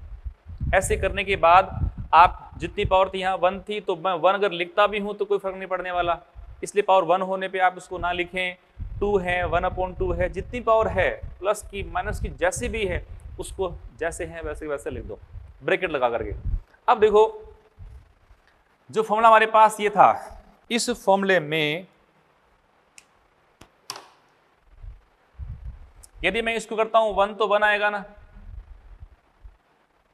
ऐसे करने के बाद आप जितनी पावर थी यहाँ 1 थी, तो मैं 1 अगर लिखता भी हूँ तो कोई फर्क नहीं पड़ने वाला, इसलिए पावर 1 होने पे आप इसको ना लिखें। 2 है, 1/2 है, जितनी पावर है प्लस की माइनस की जैसी भी है उसको जैसे है वैसे वैसे लिख दो ब्रैकेट लगा करके। अब देखो जो फॉर्मूला हमारे पास ये था, इस फॉर्मूले में यदि मैं इसको करता हूं 1 तो 1 आएगा ना,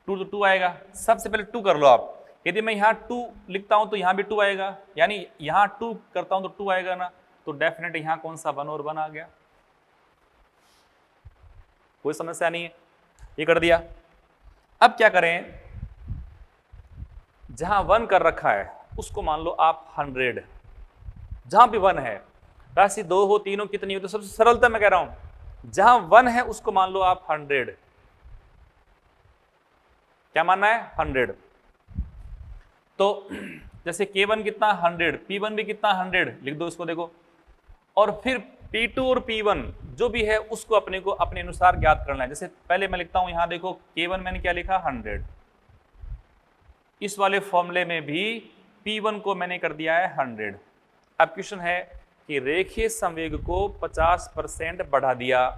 2 तो 2 आएगा। सबसे पहले 2 कर लो आप, यदि मैं यहाँ 2 लिखता हूं तो यहाँ भी 2 आएगा, यानी यहाँ 2 करता हूं तो 2 आएगा ना, तो डेफिनेट यहाँ कौन सा 1 और 1 आ गया, कोई समस्या नहीं है। ये कर दिया। अब क्या करें, जहां 1 कर रखा है उसको मान लो आप 100, जहां भी 1 है, राशि 2 हो 3 हो कितनी हो, तो सबसे सरलता मैं कह रहा हूं जहां 1 है उसको मान लो आप 100। क्या मानना है? 100। तो जैसे K1 कितना 100, P1 भी कितना 100, लिख दो इसको देखो। और फिर P2 और P1 जो भी है उसको अपने को अपने अनुसार ज्ञात करना है। जैसे पहले मैं लिखता हूं यहां देखो K1 मैंने क्या लिखा 100, इस वाले फॉर्मूले में भी P1 को मैंने कर दिया है 100। अब क्वेश्चन है कि रेखीय संवेग को 50% बढ़ा दिया,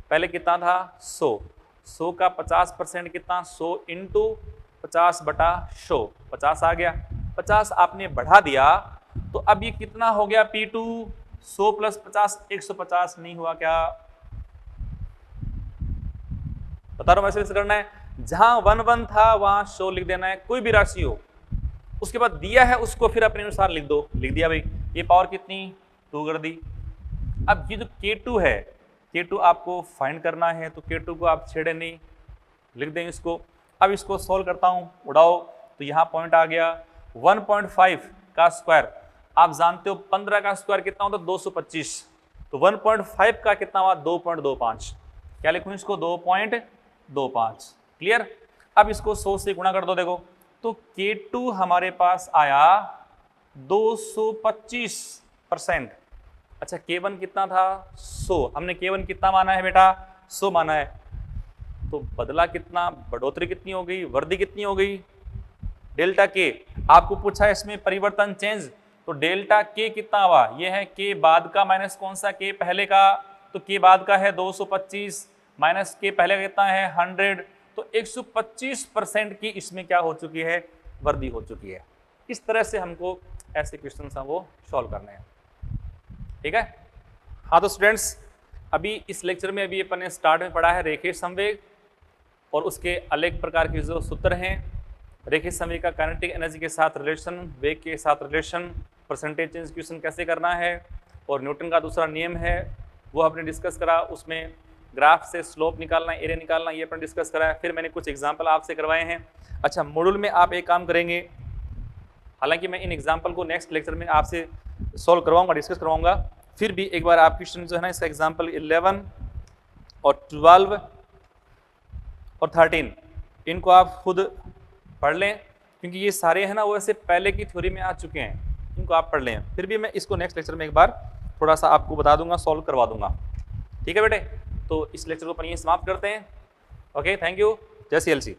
पहले कितना था 100 का 50% कितना 100 इंटू 50/100, 50 आ गया, 50 आपने बढ़ा दिया तो अब ये कितना हो गया P2, 100 + 50 150 नहीं हुआ क्या? बता रहा हूं वैसे करना है, जहां 1 था वहां 100 लिख देना है, कोई भी राशि हो, उसके बाद दिया है उसको फिर अपने अनुसार लिख दो, लिख दिया भाई। ये पावर कितनी 2 कर दी। अब ये जो K2 है, K2 आपको फाइंड करना है तो K2 को आप छेड़े नहीं, लिख दें इसको। अब इसको सॉल्व करता हूं, उड़ाओ, तो यहाँ पॉइंट आ गया 1.5 का स्क्वायर, आप जानते हो 15 का स्क्वायर कितना होता है 225, तो 1.5 का कितना हुआ 2.25, क्या लिखूं इसको 2.25। क्लियर? अब इसको 100 से गुणा कर दो, देखो तो K2 हमारे पास आया 225%। अच्छा K1 कितना था 100, हमने K1 कितना माना है बेटा 100 माना है, तो बदला कितना, बढ़ोतरी कितनी हो गई, वृद्धि कितनी हो गई, डेल्टा K। आपको पूछा है इसमें परिवर्तन चेंज, तो डेल्टा K कितना हुआ, ये है K बाद का माइनस कौन सा K पहले का, तो K बाद का है 225 माइनस K पहले का कितना है 100, तो 125% की इसमें क्या हो चुकी है, वृद्धि हो चुकी है। इस तरह से हमको ऐसे क्वेश्चन वो सॉल्व करने हैं। ठीक है, हाँ तो स्टूडेंट्स अभी इस लेक्चर में अभी अपन ने स्टार्ट में पढ़ा है रेखीय संवेग और उसके अलग प्रकार के जो सूत्र हैं, रेखीय संवेग का काइनेटिक एनर्जी के साथ रिलेशन, वेग के साथ रिलेशन, परसेंटेज चेंज क्वेश्चन कैसे करना है, और न्यूटन का दूसरा नियम है वो हमने डिस्कस करा, उसमें ग्राफ से स्लोप निकालना, एरिया निकालना, ये अपन डिस्कस करा है। फिर मैंने कुछ एग्जाम्पल आपसे करवाए हैं। अच्छा मॉड्यूल में आप एक काम करेंगे, हालांकि मैं इन एग्जाम्पल को नेक्स्ट लेक्चर में आपसे सॉल्व करवाऊंगा, डिस्कस करवाऊंगा, फिर भी एक बार आप क्वेश्चन जो है ना इसका एग्जाम्पल 11 और 12 और 13 इनको आप खुद पढ़ लें, क्योंकि ये सारे हैं ना वो ऐसे पहले की थ्योरी में आ चुके हैं, इनको आप पढ़ लें। फिर भी मैं इसको नेक्स्ट लेक्चर में एक बार थोड़ा सा आपको बता दूंगा, सॉल्व करवा दूंगा। ठीक है बेटे, तो इस लेक्चर को अपन यहीं समाप्त करते हैं। ओके, थैंक यू, जय CLC।